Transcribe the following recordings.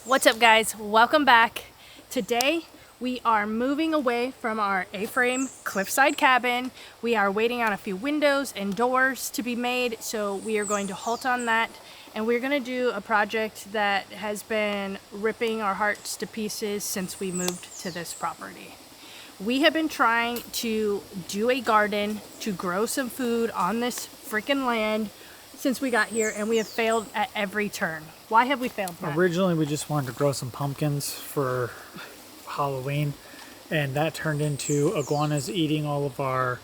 What's up, guys? Welcome back. Today we are moving away from our A-frame cliffside cabin. We are waiting on a few windows and doors to be made, so we are going to halt on that, and we're going to do a project that has been ripping our hearts to pieces since we moved to this property. We have been trying to do a garden to grow some food on this freaking land since we got here, and we have failed at every turn. Why have we failed, Matt? Originally, we just wanted to grow some pumpkins for Halloween, and that turned into iguanas eating all of our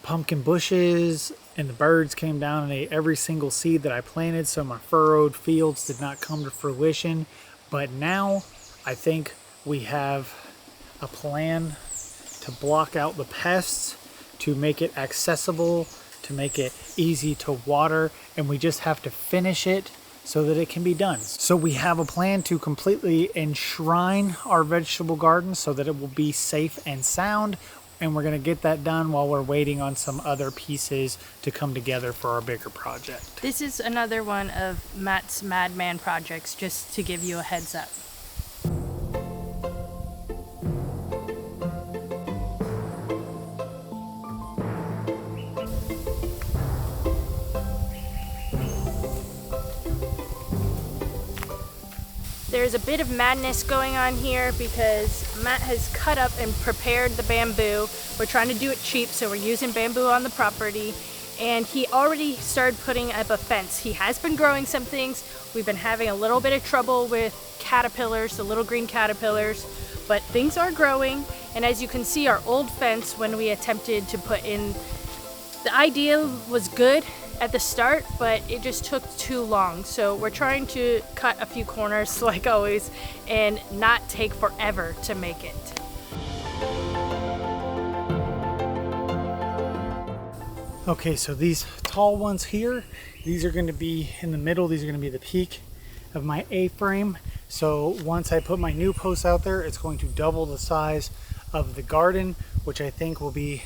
pumpkin bushes, and the birds came down and ate every single seed that I planted, so my furrowed fields did not come to fruition. But now, I think we have a plan to block out the pests, to make it accessible, to make it easy to water, and we just have to finish it so that it can be done. So we have a plan to completely enshrine our vegetable garden so that it will be safe and sound, and we're going to get that done while we're waiting on some other pieces to come together for our bigger project. This is another one of Matt's madman projects, just to give you a heads up. There's a bit of madness going on here because Matt has cut up and prepared the bamboo. We're trying to do it cheap, so we're using bamboo on the property. And he already started putting up a fence. He has been growing some things. We've been having a little bit of trouble with caterpillars, the little green caterpillars, but things are growing. And as you can see, our old fence, when we attempted to put in, the idea was good at the start, but it just took too long. So we're trying to cut a few corners like always and not take forever to make it. Okay, so these tall ones here, these are going to be in the middle. These are going to be the peak of my A-frame. So once I put my new posts out there, it's going to double the size of the garden, which I think will be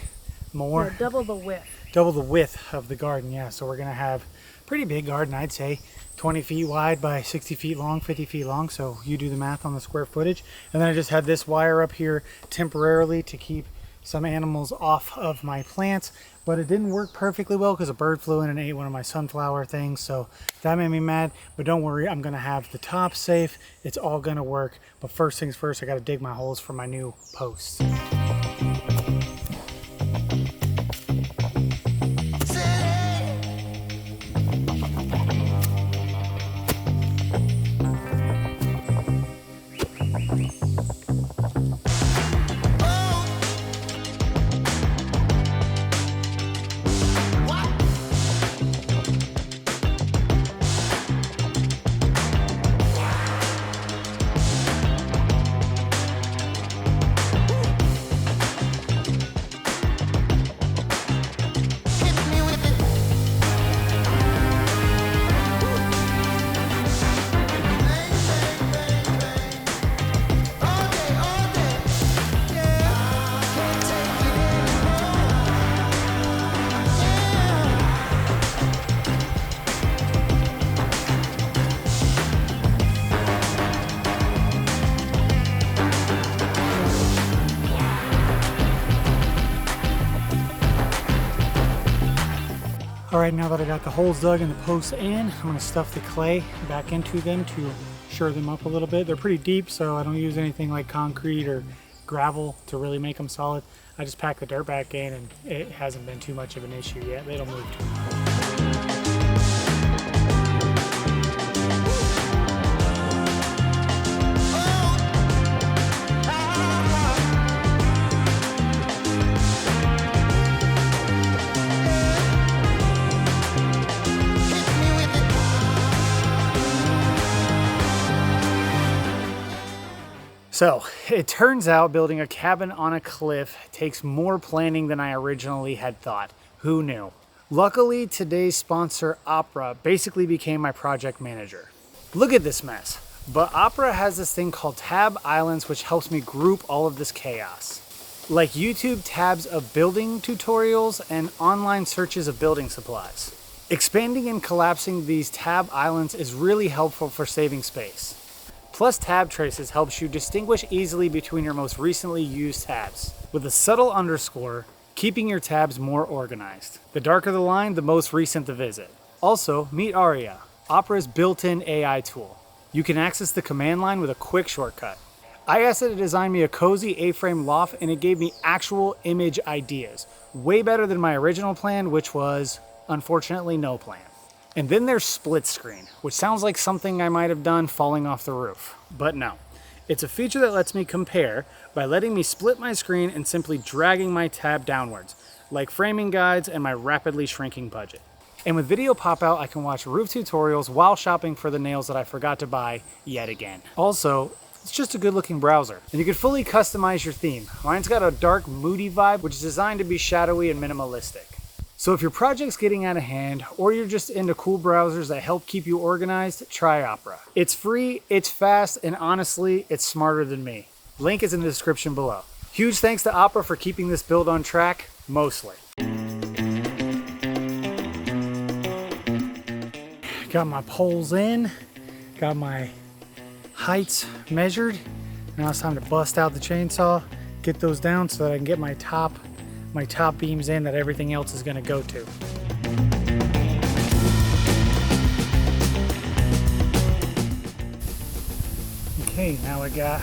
more. Yeah, double the width. Double the width of the garden, yeah. So we're gonna have a pretty big garden, I'd say 20 feet wide by 60 feet long, 50 feet long. So you do the math on the square footage. And then I just had this wire up here temporarily to keep some animals off of my plants, but it didn't work perfectly well because a bird flew in and ate one of my sunflower things. So that made me mad, but don't worry, I'm gonna have the top safe. It's all gonna work. But first things first, I gotta dig my holes for my new posts. All right, now that I got the holes dug and the posts in, I'm gonna stuff the clay back into them to shore them up a little bit. They're pretty deep, so I don't use anything like concrete or gravel to really make them solid. I just pack the dirt back in, and it hasn't been too much of an issue yet. They don't move too much. So it turns out building a cabin on a cliff takes more planning than I originally had thought. Who knew? Luckily, today's sponsor, Opera, basically became my project manager. Look at this mess. But Opera has this thing called tab islands, which helps me group all of this chaos. Like YouTube tabs of building tutorials and online searches of building supplies. Expanding and collapsing these tab islands is really helpful for saving space. Plus, tab traces helps you distinguish easily between your most recently used tabs, with a subtle underscore, keeping your tabs more organized. The darker the line, the most recent the visit. Also, meet Aria, Opera's built-in AI tool. You can access the command line with a quick shortcut. I asked it to design me a cozy A-frame loft, and it gave me actual image ideas. Way better than my original plan, which was, unfortunately, no plan. And then there's split screen, which sounds like something I might have done falling off the roof. But no. It's a feature that lets me compare by letting me split my screen and simply dragging my tab downwards, like framing guides and my rapidly shrinking budget. And with video pop-out, I can watch roof tutorials while shopping for the nails that I forgot to buy yet again. Also, it's just a good looking browser, and you can fully customize your theme. Mine's got a dark, moody vibe, which is designed to be shadowy and minimalistic. So if your project's getting out of hand, or you're just into cool browsers that help keep you organized, try Opera. It's free, it's fast, and honestly, it's smarter than me. Link is in the description below. Huge thanks to Opera for keeping this build on track, mostly. Got my poles in, got my heights measured. Now it's time to bust out the chainsaw, get those down so that I can get my top beams in that everything else is going to go to. Okay, now I got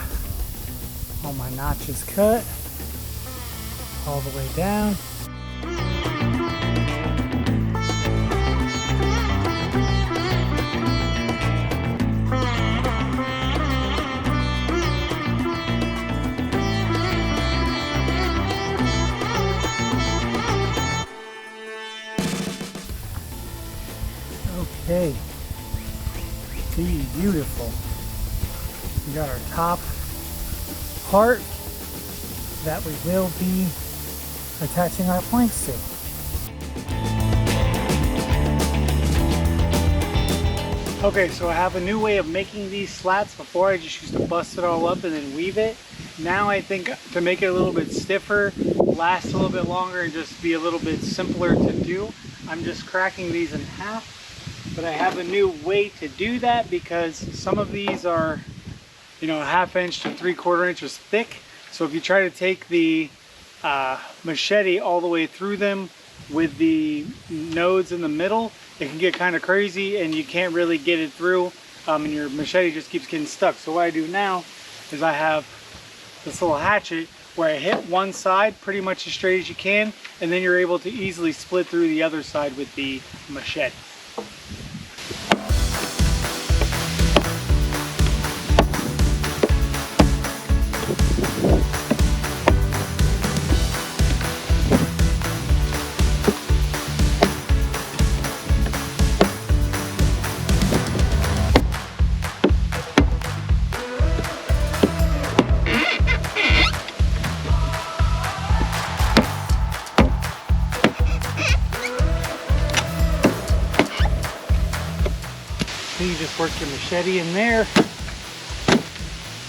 all my notches cut all the way down. Okay, beautiful. We got our top part that we will be attaching our planks to. Okay, so I have a new way of making these slats. Before I just used to bust it all up and then weave it. Now I think to make it a little bit stiffer, last a little bit longer, and just be a little bit simpler to do, I'm just cracking these in half. But I have a new way to do that because some of these are, you know, 1/2 inch to 3/4 inches thick. So if you try to take the machete all the way through them with the nodes in the middle, it can get kind of crazy and you can't really get it through, and your machete just keeps getting stuck. So what I do now is I have this little hatchet where I hit one side pretty much as straight as you can, and then you're able to easily split through the other side with the machete. You just work your machete in there,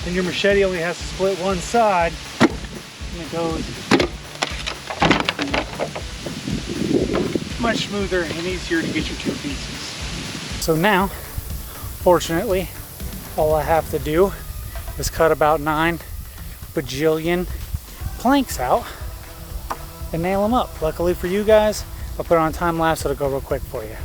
and your machete only has to split one side, and it goes much smoother and easier to get your two pieces. So now, fortunately, all I have to do is cut about 9 bajillion planks out and nail them up. Luckily for you guys, I'll put it on time lapse so it'll go real quick for you.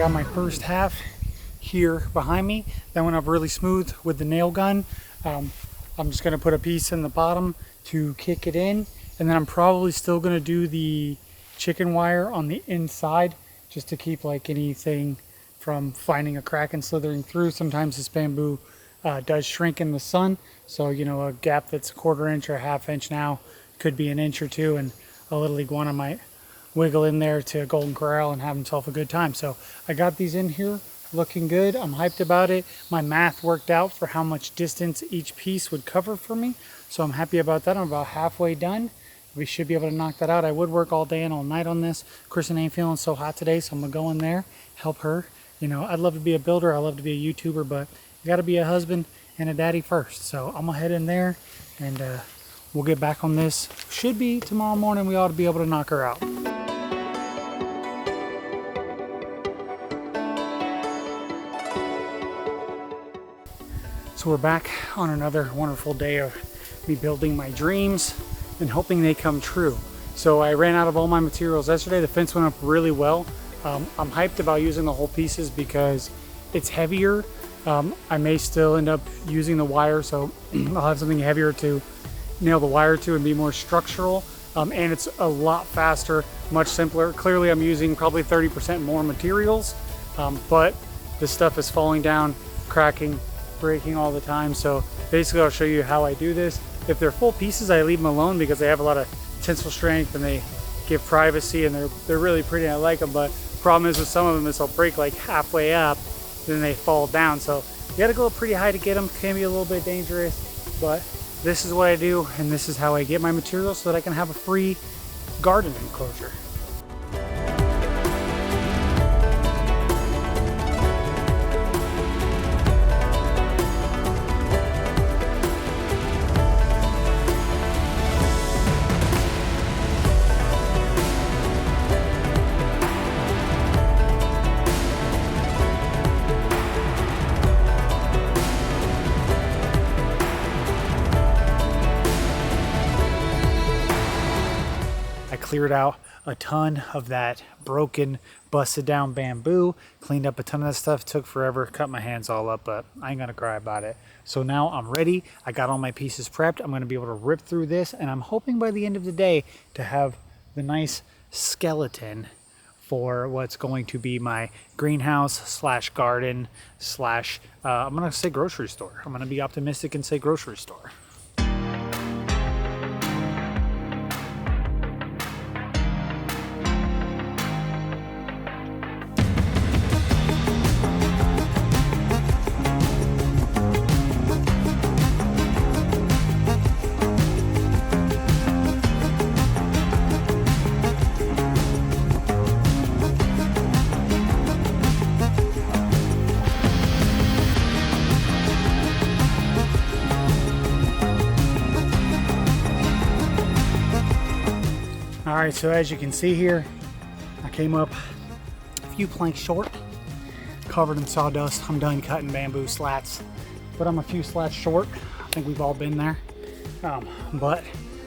got my first half here behind me. That went up really smooth with the nail gun. I'm just gonna put a piece in the bottom to kick it in, and then I'm probably still gonna do the chicken wire on the inside just to keep like anything from finding a crack and slithering through. Sometimes this bamboo does shrink in the sun, so you know, a gap that's a 1/4 inch or a 1/2 inch now could be an inch or two, and a little iguana might wiggle in there to golden corral and have himself a good time. So I got these in here looking good. I'm hyped about it. My math worked out for how much distance each piece would cover for me, so I'm happy about that. I'm about halfway done. We should be able to knock that out. I would work all day and all night on this. Kristen ain't feeling so hot today, so I'm gonna go in there, help her. You know, I'd love to be a builder, I'd love to be a YouTuber, but you gotta be a husband and a daddy first. So I'm gonna head in there and we'll get back on this. Should be tomorrow morning, we ought to be able to knock her out. So we're back on another wonderful day of me building my dreams and hoping they come true. So I ran out of all my materials yesterday. The fence went up really well. I'm hyped about using the whole pieces because it's heavier. I may still end up using the wire, so I'll have something heavier to nail the wire to and be more structural. And it's a lot faster, much simpler. Clearly I'm using probably 30% more materials, but this stuff is falling down, cracking, breaking all the time. So basically I'll show you how I do this. If they're full pieces, I leave them alone because they have a lot of tensile strength and they give privacy, and they're really pretty. I like them, but problem is with some of them is they'll break like halfway up, then they fall down. So you gotta go pretty high to get them. Can be a little bit dangerous, but this is what I do, and this is how I get my materials so that I can have a free garden enclosure. Cleared out a ton of that broken, busted down bamboo, cleaned up a ton of that stuff, took forever, cut my hands all up, but I ain't gonna cry about it. So now I'm ready. I got all my pieces prepped. I'm gonna be able to rip through this, and I'm hoping by the end of the day to have the nice skeleton for what's going to be my greenhouse slash garden slash, I'm gonna say grocery store. I'm gonna be optimistic and say grocery store. All right, so as you can see here, I came up a few planks short, covered in sawdust. I'm done cutting bamboo slats, but I'm a few slats short. I think we've all been there. But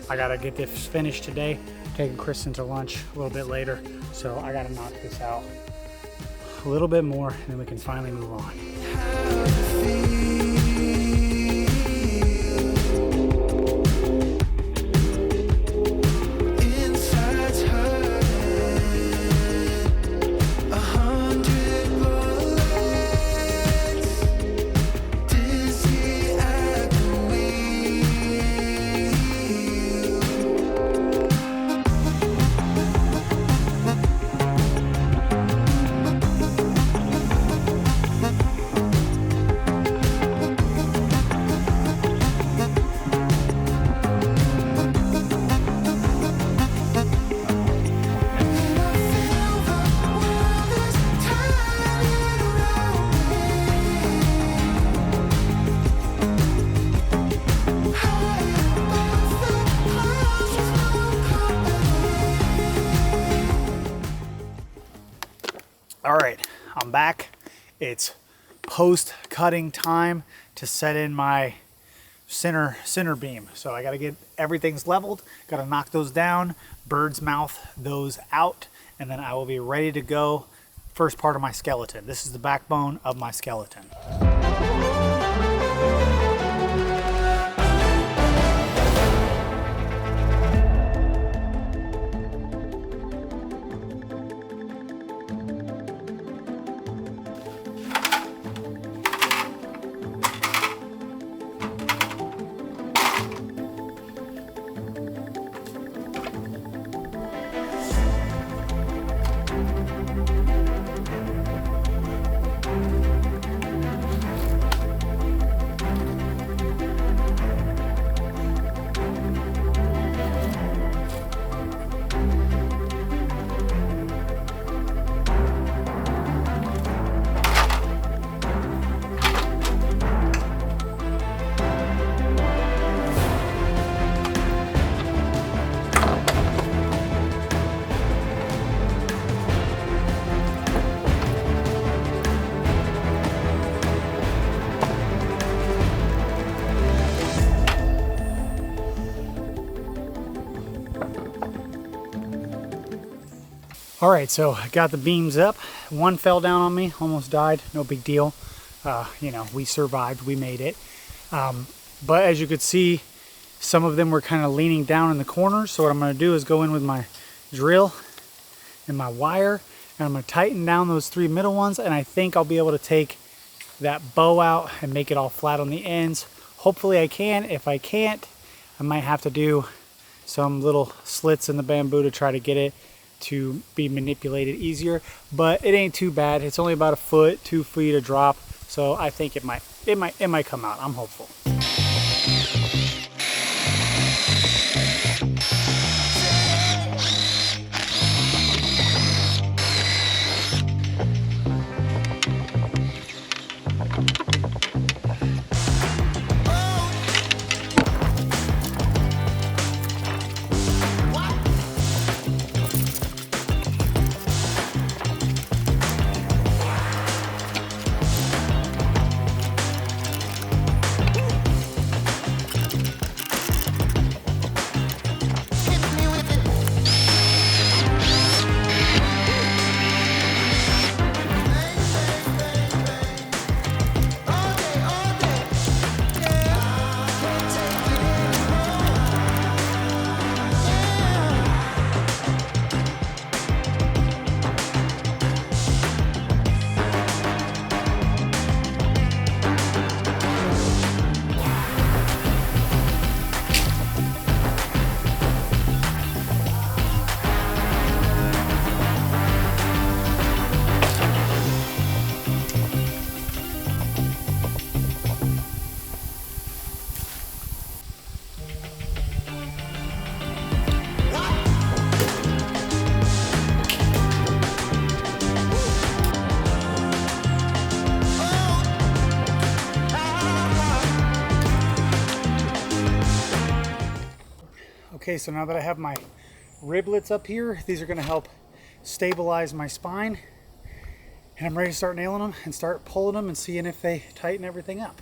I gotta get this finished today. Taking Kristen to lunch a little bit later, so I gotta knock this out a little bit more, and then we can finally move on. All right, I'm back. It's post-cutting time to set in my center beam. So I gotta get everything's leveled, gotta knock those down, bird's mouth those out, and then I will be ready to go first part of my skeleton. This is the backbone of my skeleton. All right, so I got the beams up. One fell down on me, almost died, no big deal. You know, we survived, we made it. But as you could see, some of them were kind of leaning down in the corners. So what I'm gonna do is go in with my drill and my wire, and I'm gonna tighten down those 3 middle ones, and I think I'll be able to take that bow out and make it all flat on the ends. Hopefully I can. If I can't, I might have to do some little slits in the bamboo to try to get it to be manipulated easier, but it ain't too bad. It's only about 1 foot, 2 feet a drop, so I think it might come out. I'm hopeful. Okay, so now that I have my riblets up here, these are going to help stabilize my spine, and I'm ready to start nailing them and start pulling them and seeing if they tighten everything up.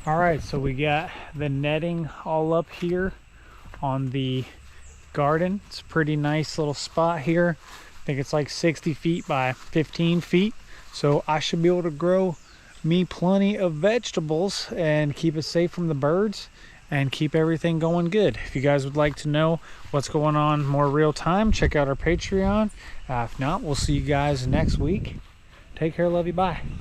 All right, so we got the netting all up here on the garden. It's a pretty nice little spot here. I think it's like 60 feet by 15 feet. So I should be able to grow me plenty of vegetables and keep it safe from the birds and keep everything going good. If you guys would like to know what's going on more real time, check out our Patreon. If not, we'll see you guys next week. Take care, love you, bye.